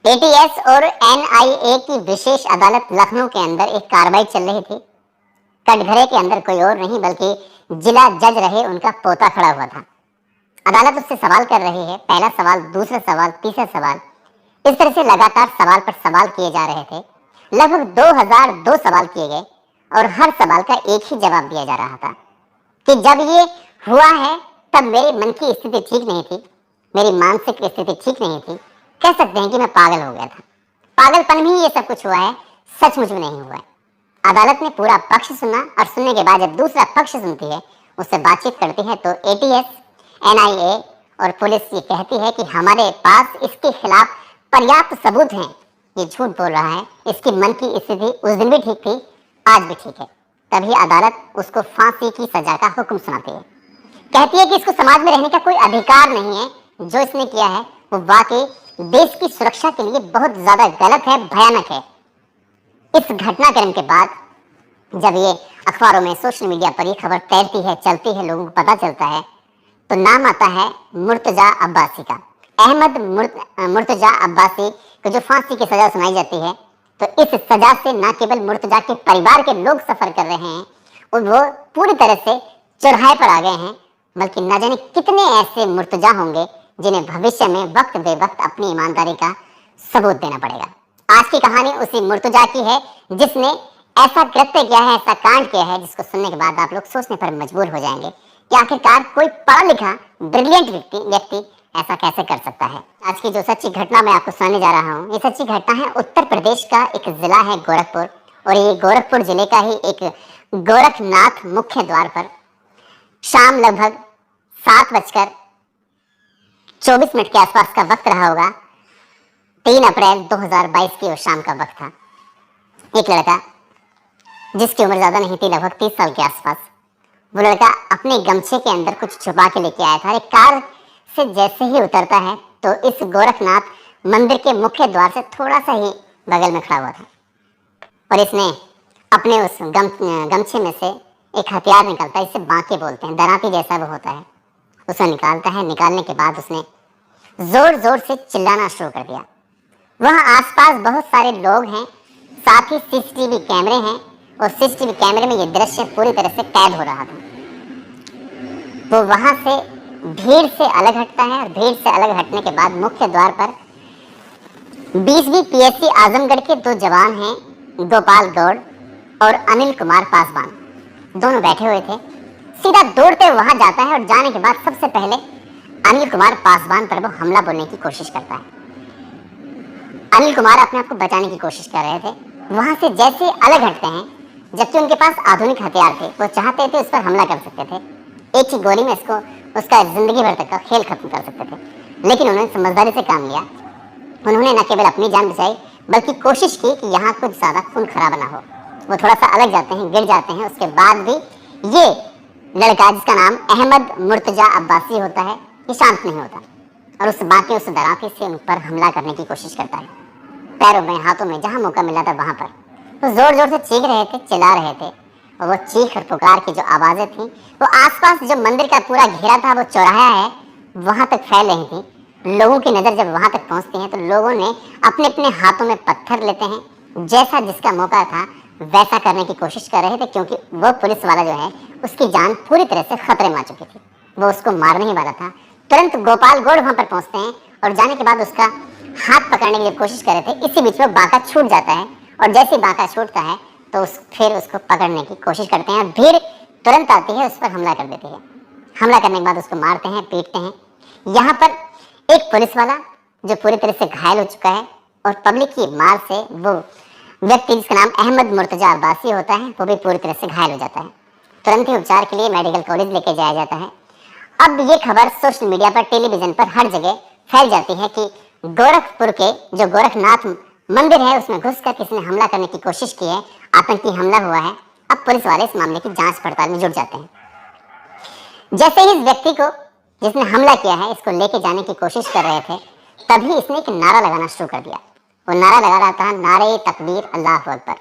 ATS और NIA की विशेष अदालत लखनऊ के अंदर एक कार्रवाई चल रही थी। कटघरे के अंदर कोई और नहीं बल्कि जिला जज रहे उनका पोता खड़ा हुआ था। अदालत उससे सवाल कर रही है, पहला सवाल, दूसरा सवाल, तीसरा सवाल, इस तरह से लगातार सवाल पर सवाल किए जा रहे थे। लगभग 2002 सवाल किए गए और हर सवाल का एक ही जवाब दिया जा रहा था कि जब ये हुआ है तब मेरे मन की स्थिति ठीक नहीं थी, मेरी मानसिक स्थिति ठीक नहीं थी, कह सकते हैं कि मैं पागल हो गया था। पागलपन में ही ये सब कुछ हुआ है, सचमुच में नहीं हुआ है। अदालत ने पूरा पक्ष सुना और सुनने के बाद जब दूसरा पक्ष सुनती है, उससे बातचीत करती है, तो एटीएस, एनआईए और पुलिस ये कहती है कि हमारे पास इसके खिलाफ पर्याप्त सबूत हैं, ये झूठ बोल रहा है, इसकी मन की स्थिति उस दिन भी ठीक थी, आज भी ठीक है। तभी अदालत उसको फांसी की सजा का हुक्म सुनाती है। कहती है कि इसको समाज में रहने का कोई अधिकार नहीं है, जो इसने किया है वो वाकई देश की सुरक्षा के लिए बहुत ज्यादा गलत है, भयानक है। इस घटनाक्रम के बाद जब ये अखबारों में, सोशल मीडिया पर ये खबर तैरती है, चलती है, लोगों को पता चलता है, तो नाम आता है मुर्तजा अब्बासी का। अहमद मुर्तजा अब्बासी को जो फांसी की सजा सुनाई जाती है, तो इस सजा से न केवल मुर्तजा के परिवार के लोग सफर कर रहे हैं और वो पूरी तरह से चौराहे पर आ गए हैं, बल्कि न जाने कितने ऐसे मुर्तजा होंगे जिन्हें भविष्य में वक्त बे वक्त अपनी ईमानदारी का सबूत देना पड़ेगा। आज की कहानी उसी मुर्तजा की है जिसने ऐसा कृत्य किया है, ऐसा कांड किया है, जिसको सुनने के बाद आप लोग सोचने पर मजबूर हो जाएंगे कि आखिरकार कोई पढ़ा लिखा ब्रिलियंट व्यक्ति ऐसा कैसे कर सकता है। आज की जो सच्ची घटना मैं आपको सुनाने जा रहा हूँ, ये सच्ची घटना है उत्तर प्रदेश का एक जिला है गोरखपुर, और ये गोरखपुर जिले का ही एक गोरखनाथ मुख्य द्वार पर शाम लगभग 7:24 के आसपास का वक्त रहा होगा। 3 अप्रैल 2022 की वो शाम का वक्त था। एक लड़का जिसकी उम्र ज्यादा नहीं थी, लगभग 30 साल के आसपास, वो लड़का अपने गमछे के अंदर कुछ छुपा के लेके आया था। एक कार से जैसे ही उतरता है तो इस गोरखनाथ मंदिर के मुख्य द्वार से थोड़ा सा ही बगल में खड़ा हुआ था, और इसने अपने उस गमछे में से एक हथियार निकालता है, इसे बांके बोलते हैं, दराती जैसा वो होता है। उसे निकालता है। निकालने के बाद उसने जोर जोर से चिल्लाना शुरू कर दिया। वहाँ आसपास बहुत सारे लोग हैं, साथ ही सीसीटीवी कैमरे हैं, और सीसीटीवी कैमरे में ये दृश्य पूरी तरह से कैद हो रहा था। वो वहां से भीड़ से अलग हटता है, और भीड़ से अलग हटने के बाद मुख्य द्वार पर 20वीं पीएससी आजमगढ़ के 2 जवान हैं, गोपाल गौड़ और अनिल कुमार पासवान, दोनों बैठे हुए थे। सीधा दौड़ते वहां जाता है और जाने के बाद सबसे पहले अनिल कुमार पासवान पर वो हमला बोलने की कोशिश करता है। अनिल कुमार अपने आप को बचाने की कोशिश कर रहे थे। वहां से जैसे अलग हटते हैं, जबकि उनके पास आधुनिक हथियार थे, वो चाहते थे उस पर हमला कर सकते थे, एक ही गोली में उसका जिंदगी भर तक का खेल खत्म कर सकते थे, लेकिन उन्होंने समझदारी से काम लिया। उन्होंने न केवल अपनी जान बचाई बल्कि कोशिश की कि यहाँ कुछ ज्यादा खून खराबा ना हो। वो थोड़ा सा अलग जाते हैं, गिर जाते हैं। उसके बाद भी ये लड़का, जिसका नाम अहमद मुर्तजा अब्बासी होता है, ये शांत नहीं होता और उस बाकी उस दराती से उन पर हमला करने की कोशिश करता है। पैरों में, हाथों में, जहां मौका मिला था वहां पर वो जोर जोर से चीख रहे थे, चिल्ला रहे थे, और वो चीख और पुकार की जो आवाजें थी वो आसपास जो मंदिर का पूरा घेरा था, वो चौराहा है, वहां तक फैल रही थी। लोगों की नजर जब वहां तक पहुंचती है तो लोगों ने अपने अपने हाथों में पत्थर लेते हैं, जैसा जिसका मौका था वैसा करने की कोशिश कर रहे थे, क्योंकि वो पुलिस वाला जो है उसकी जान पूरी तरह से खतरे में आ चुकी थी, वो उसको मारने ही वाला था। तुरंत गोपाल गौड़ वहां पर पहुंचते हैं और जाने के बाद उसका हाथ पकड़ने की जब कोशिश कर रहे थे, इसी बीच में बांका छूट जाता है, और जैसे बांका छूटता है तो फिर उसको पकड़ने की कोशिश करते हैं। भीड़ तुरंत आती है, उस पर हमला कर देती है। हमला करने के बाद उसको मारते हैं, पीटते हैं। यहाँ पर एक पुलिस वाला जो पूरी तरह से घायल हो चुका है, और पब्लिक की मार से वो व्यक्ति जिसका नाम अहमद मुर्तजा अब्बासी होता है, वो भी पूरी तरह से घायल हो जाता है। तुरंत ही उपचार के लिए मेडिकल कॉलेज लेके जाया जाता है। अब ये खबर सोशल मीडिया पर, टेलीविजन पर, हर जगह फैल जाती है कि गोरखपुर के जो गोरखनाथ मंदिर है उसमें घुसकर किसी ने हमला करने की कोशिश की है, आतंकी हमला हुआ है। अब पुलिस वाले इस मामले की जांच पड़ताल में जुट जाते हैं। जैसे ही इस व्यक्ति को जिसने हमला किया है इसको लेके जाने की कोशिश कर रहे थे, तभी इसने एक नारा लगाना शुरू कर दिया। वो नारा लगा रहा था, नारे तकबीर अल्लाह अकबर।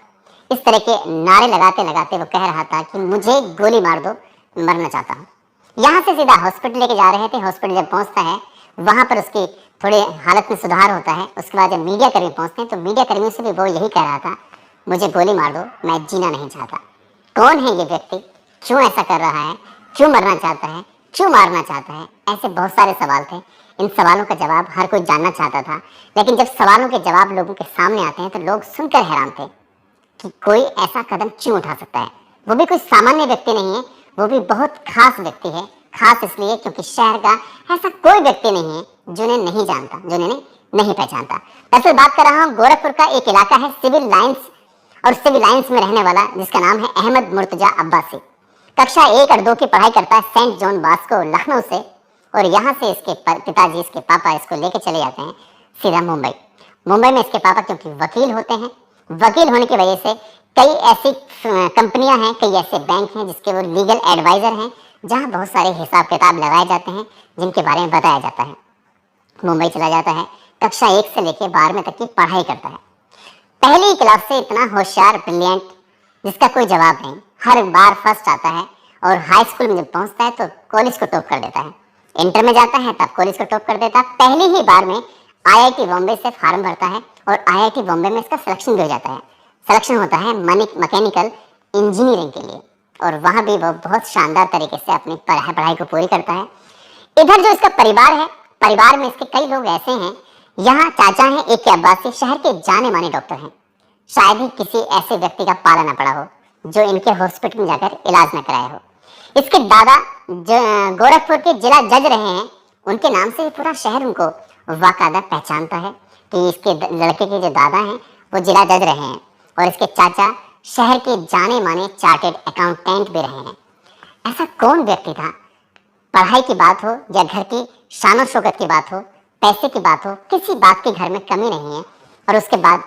इस तरह के नारे लगाते लगाते वो कह रहा था कि मुझे गोली मार दो, मरना चाहता हूँ। यहाँ से सीधा हॉस्पिटल लेके जा रहे थे। हॉस्पिटल जब पहुँचता है वहाँ पर उसकी थोड़ी हालत में सुधार होता है। उसके बाद जब मीडिया कर्मी पहुँचते हैं तो मीडिया कर्मियों से भी वो यही कह रहा था, मुझे गोली मार दो, मैं जीना नहीं चाहता। कौन है ये व्यक्ति, क्यों ऐसा कर रहा है, क्यों मरना चाहता है, क्यों मारना चाहता है? ऐसे बहुत सारे सवाल थे। इन सवालों का जवाब हर कोई जानना चाहता था, लेकिन जब सवालों के जवाब लोगों के सामने आते हैं तो लोग सुनकर हैरान थे कि कोई ऐसा कदम क्यों उठा सकता है। वो भी कोई सामान्य व्यक्ति नहीं है, वो भी बहुत खास व्यक्ति है। खास इसलिए क्योंकि शहर का ऐसा कोई व्यक्ति नहीं है जो इन्हें नहीं जानता, जो इन्हें नहीं पहचानता। दरअसल बात कर रहा हूँ गोरखपुर का एक इलाका है सिविल लाइंस, और सिविल लाइंस में रहने वाला जिसका नाम है अहमद मुर्तजा अब्बासी। कक्षा 1 और 2 की पढ़ाई करता है सेंट जॉन बॉस्को लखनऊ से, और यहाँ से इसके पिताजी, इसके पापा इसको लेके चले जाते हैं सीधा मुंबई। मुंबई में इसके पापा क्योंकि वकील होते हैं, वकील होने की वजह से कई ऐसी कंपनियां हैं, कई ऐसे बैंक हैं जिसके वो लीगल एडवाइजर हैं, जहाँ बहुत सारे हिसाब किताब लगाए जाते हैं, जिनके बारे में बताया जाता है। मुंबई चला जाता है, कक्षा 1 से लेकर 12वीं तक की पढ़ाई करता है। पहली क्लास से इतना होशियार, ब्रिलियंट, जिसका कोई जवाब नहीं, हर बार फर्स्ट आता है। और हाई स्कूल में जब पहुंचता है तो कॉलेज को टॉप कर देता है। इंटर में जाता है तब कॉलेज को टॉप कर देता है। पहली ही बार में आईआईटी बॉम्बे से फार्म भरता है और आईआईटी बॉम्बे में इसका सिलेक्शन भी हो जाता है। सिलेक्शन होता है मैकेनिकल इंजीनियरिंग के लिए, और वहाँ भी वो बहुत शानदार तरीके से अपनी पढ़ाई को पूरी करता है। इधर जो इसका परिवार है, परिवार में इसके कई लोग ऐसे हैं, यहाँ चाचा हैं एक के अब्बासी, शहर के जाने माने डॉक्टर हैं। शायद ही किसी ऐसे व्यक्ति का पाला न पड़ा हो जो इनके हॉस्पिटल में जाकर इलाज न कराया हो। इसके दादा गोरखपुर के जिला जज रहे हैं, उनके नाम से पूरा शहर उनको बाकायदा पहचानता है कि इसके लड़के के जो दादा हैं वो जिला जज रहे हैं, और इसके चाचा शहर के जाने माने चार्टेड अकाउंटेंट भी रहे हैं। ऐसा कौन व्यक्ति था, पढ़ाई की बात हो या घर की शान और शौकत की बात हो, पैसे की बात हो, किसी बात के घर में कमी नहीं है। और उसके बाद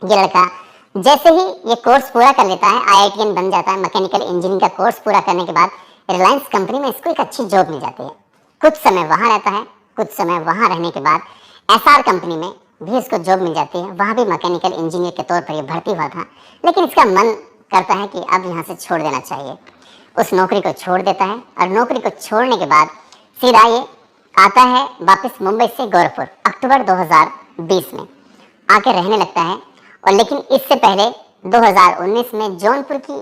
ये लड़का जैसे ही ये कोर्स पूरा कर लेता है, आईआईटीएन बन जाता है। मैकेनिकल इंजीनियरिंग का कोर्स पूरा करने के बाद रिलायंस कंपनी में इसको एक अच्छी जॉब मिल जाती है। कुछ समय वहाँ रहता है, कुछ समय वहाँ रहने के बाद एसआर कंपनी में भी इसको जॉब मिल जाती है। वहाँ भी मैकेनिकल इंजीनियर के तौर पर ये भर्ती हुआ था, लेकिन इसका मन करता है कि अब यहाँ से छोड़ देना चाहिए। उस नौकरी को छोड़ देता है, और नौकरी को छोड़ने के बाद सीधा ये आता है वापस मुंबई से गोरखपुर अक्टूबर 2020 में आके रहने लगता है। और लेकिन इससे पहले 2019 में जौनपुर की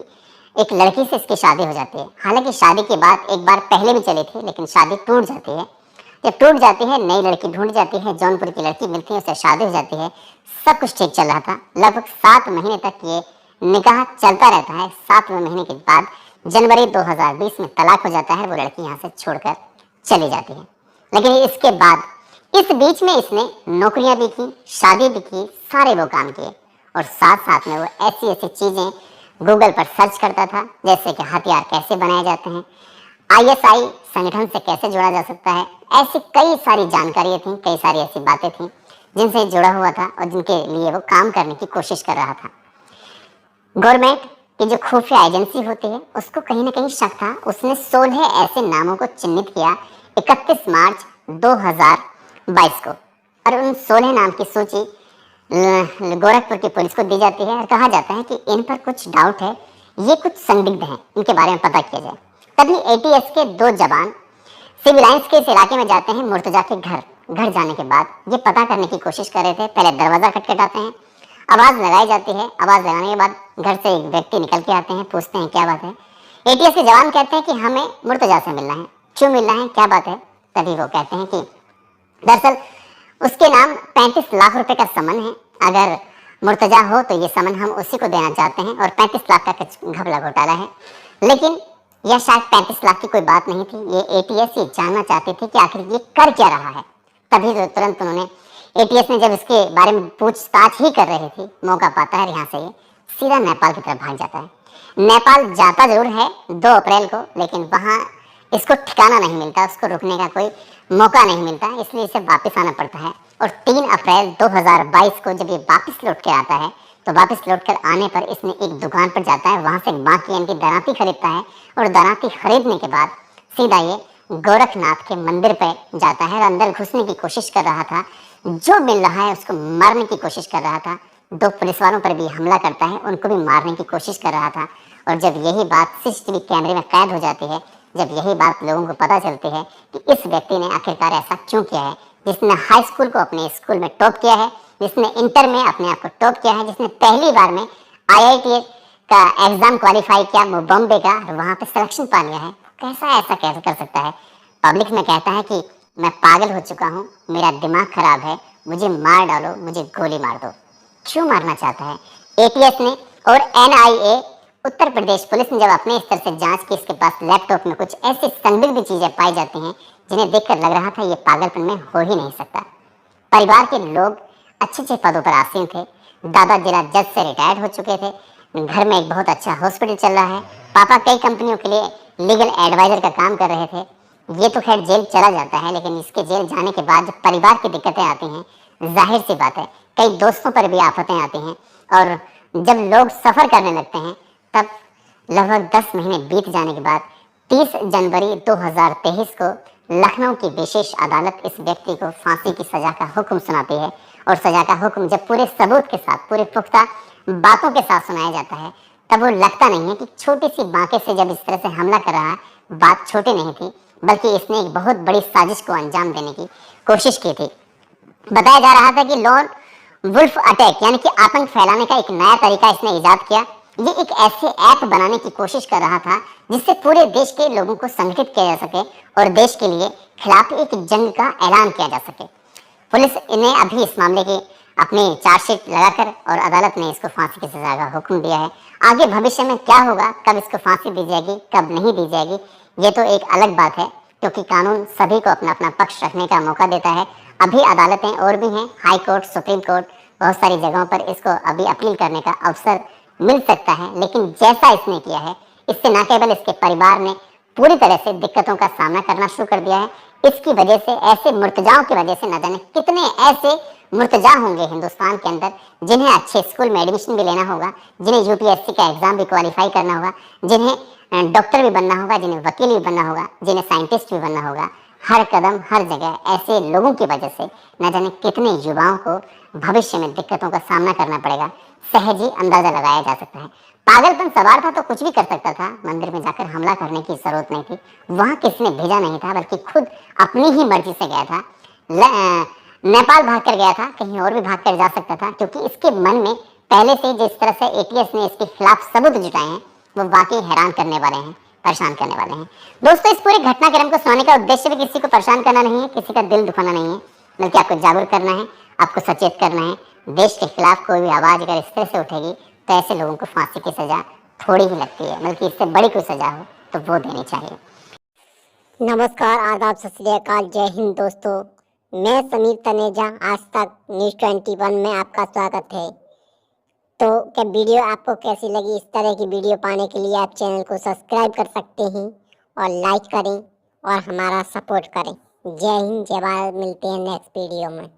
एक लड़की से इसकी शादी हो जाती है। हालांकि शादी की बात एक बार पहले भी चली थी, लेकिन शादी टूट जाती है। जब टूट जाती है, नई लड़की ढूंढ जाती है, जौनपुर की लड़की मिलती है, उससे शादी हो जाती है। सब कुछ ठीक चल रहा था। लगभग 7 महीने तक ये निकाह चलता रहता है। 7वें महीने के बाद जनवरी 2020 में तलाक हो जाता है। वो लड़की यहाँ से छोड़कर चली जाती है। लेकिन इसके बाद इस बीच में इसने नौकरियां भी की, शादी भी की, सारे वो काम किए, और साथ साथ में वो ऐसी ऐसी चीज़ें गूगल पर सर्च करता था, जैसे कि हथियार कैसे बनाए जाते हैं, आईएसआई संगठन से कैसे जुड़ा जा सकता है। ऐसी कई सारी जानकारियाँ थीं, कई सारी ऐसी बातें थीं जिनसे जुड़ा हुआ था और जिनके लिए वो काम करने की कोशिश कर रहा था। गवर्नमेंट की जो खुफिया एजेंसी होती है उसको कहीं ना कहीं शक था। उसने 16 ऐसे नामों को चिन्हित किया 31 मार्च 2022 को, और उन 16 नाम की सूची गोरखपुर की पुलिस को दी जाती है और कहा जाता है कि इन पर कुछ डाउट है, ये कुछ संदिग्ध हैं, इनके बारे में पता किया जाए। तभी एटीएस के 2 जवान सिविल लाइंस के इस इलाके में जाते हैं। मुर्तजा के घर जाने के बाद ये पता करने की कोशिश कर रहे थे। पहले दरवाज़ा खटखटाते हैं, आवाज़ लगाई जाती है। आवाज़ लगाने के बाद घर से एक व्यक्ति निकल के आते हैं, पूछते हैं क्या बात है। एटीएस के जवान कहते हैं कि हमें मुर्तजा से मिलना है। क्यों मिलना है, क्या बात है? तभी वो कहते हैं कि दरअसल उसके नाम 35 लाख रुपए का समन है। अगर मुर्तजा हो तो ये समन हम उसी को देना चाहते हैं, और 35 लाख का घपला घोटाला है। लेकिन यह शायद 35 लाख की कोई बात नहीं थी। ये एटीएस ये जानना चाहती थी कि आखिर ये कर क्या रहा है। तभी तो तुरंत उन्होंने एटीएस ने जब इसके बारे में पूछताछ ही कर रही थी, मौका पाता है यहाँ से ये सीधा नेपाल की तरफ भाग जाता है। नेपाल जाता जरूर है 2 अप्रैल को, लेकिन वहाँ इसको ठिकाना नहीं मिलता, उसको रुकने का कोई मौका नहीं मिलता, इसलिए इसे वापस आना पड़ता है। और 3 अप्रैल 2022 को जब ये वापस लौट के आता है, तो वापस लौट कर आने पर इसने एक दुकान पर जाता है, वहाँ से बाकी यानी कि दराती खरीदता है, और दराती खरीदने के बाद सीधा ये गोरखनाथ के मंदिर पर जाता है और अंदर घुसने की कोशिश कर रहा था। जो मिल रहा है उसको मारने की कोशिश कर रहा था। 2 पुलिस वालों पर भी हमला करता है, उनको भी मारने की कोशिश कर रहा था। और जब यही बात सीसीटीवी कैमरे में कैद हो जाती है, जब यही बात लोगों को पता चलती है कि इस व्यक्ति ने आखिरकार ऐसा क्यों किया है, जिसने हाई स्कूल को अपने स्कूल में टॉप किया है, जिसने इंटर में अपने आप को टॉप किया है, जिसने पहली बार में IIT का एग्जाम क्वालिफाई किया बॉम्बे का, वहां पे सिलेक्शन पा लिया है, कैसा ऐसा कैसे कर सकता है? पब्लिक में कहता है कि मैं पागल हो चुका हूँ, मेरा दिमाग खराब है, मुझे मार डालो, मुझे गोली मार दो। क्यों मारना चाहता है? ATS ने और NIA उत्तर प्रदेश पुलिस ने जब अपने स्तर से जांच की, इसके पास लैपटॉप में कुछ ऐसी संदिग्ध चीजें पाई जाती हैं जिन्हें देखकर लग रहा था ये पागलपन में हो ही नहीं सकता। परिवार के लोग अच्छे अच्छे पदों पर आसीन थे, दादा जिला जज से रिटायर्ड हो चुके थे, घर में एक बहुत अच्छा हॉस्पिटल चल रहा है, पापा कई कंपनियों के लिए लीगल एडवाइजर का काम कर रहे थे। ये तो खैर जेल चला जाता है, लेकिन इसके जेल जाने के बाद जब परिवार की दिक्कतें आती हैं, जाहिर सी बात है कई दोस्तों पर भी आफतें आती हैं, और जब लोग सफ़र करने लगते हैं तब लगभग 10 महीने बीत जाने के बाद 30 जनवरी 2023 को लखनऊ की विशेष अदालत इस व्यक्ति को फांसी की सजा का हुक्म सुनाती है। और सजा का हुक्म जब पूरे सबूत के साथ, पूरे पुख्ता बातों के साथ सुनाया जाता है, तब वो लगता नहीं है कि छोटी सी बांके से जब इस तरह से हमला कर रहा है, बात छोटी नहीं थी, बल्कि इसने एक बहुत बड़ी साजिश को अंजाम देने की कोशिश की थी। बताया जा रहा था कि लॉन वुल्फ अटैक यानी कि आतंक फैलाने का एक नया तरीका इसने इजाद किया। ये एक ऐसे ऐप बनाने की कोशिश कर रहा था जिससे पूरे देश के लोगों को संगठित किया जा सके और देश के लिए खिलाफ एक जंग का ऐलान किया जा सके। पुलिस ने अभी इस मामले की अपनी चार्जशीट लगाकर और अदालत ने इसको फांसी की सजा का हुक्म दिया है। आगे भविष्य में क्या होगा, कब इसको फांसी दी जाएगी, कब नहीं दी जाएगी, ये तो एक अलग बात है, क्योंकि कानून सभी को अपना अपना पक्ष रखने का मौका देता है। अभी अदालतें और भी हैं, हाई कोर्ट, सुप्रीम कोर्ट, बहुत सारी जगहों पर इसको अभी अपील करने का अवसर मिल सकता है। लेकिन जैसा इसने किया है, इससे न केवल इसके परिवार ने पूरी तरह से दिक्कतों का सामना करना शुरू कर दिया है, इसकी वजह से, ऐसे मुर्तजाओं की वजह से न जाने कितने ऐसे मुर्तजा होंगे हिंदुस्तान के अंदर जिन्हें अच्छे स्कूल में एडमिशन भी लेना होगा, जिन्हें UPSC का एग्जाम भी क्वालिफाई करना होगा, जिन्हें डॉक्टर भी बनना होगा, जिन्हें वकील भी बनना होगा, जिन्हें साइंटिस्ट भी बनना होगा। हर कदम, हर जगह ऐसे लोगों की वजह से न जाने कितने युवाओं को भविष्य में दिक्कतों का सामना करना पड़ेगा, सहज ही अंदाजा लगाया जा सकता है। पागलपन सवार था तो कुछ भी कर सकता था, मंदिर में जाकर हमला करने की जरूरत नहीं थी, वहां किसी ने भेजा नहीं था, बल्कि खुद अपनी ही मर्जी से गया था। नेपाल भाग कर गया था, कहीं और भी भाग कर जा सकता था, क्योंकि इसके मन में पहले से जिस तरह से ATS ने इसके खिलाफ सबूत जुटाए हैं, वो वाकई हैरान करने वाले हैं, परेशान करने वाले हैं। दोस्तों, इस पूरे घटनाक्रम को सुनाने का उद्देश्य भी किसी को परेशान करना नहीं है, किसी का दिल दुखाना नहीं है, बल्कि आपको जागरूक करना है, आपको सचेत करना है। देश के खिलाफ कोई भी आवाज अगर इस तरह से उठेगी तो ऐसे लोगों को फांसी की सजा थोड़ी ही लगती है, बल्कि इससे बड़ी कोई सजा हो तो वो देनी चाहिए। नमस्कार, आदाब, सत श्री अकाल, जय हिंद दोस्तों। मैं समीर तनेजा, आज तक न्यूज़ 21 में आपका स्वागत है। तो क्या वीडियो आपको कैसी लगी? इस तरह की वीडियो पाने के लिए आप चैनल को सब्सक्राइब कर सकते हैं और लाइक करें और हमारा सपोर्ट करें। जय हिंद, जय भारत। मिलते हैं नेक्स्ट वीडियो में।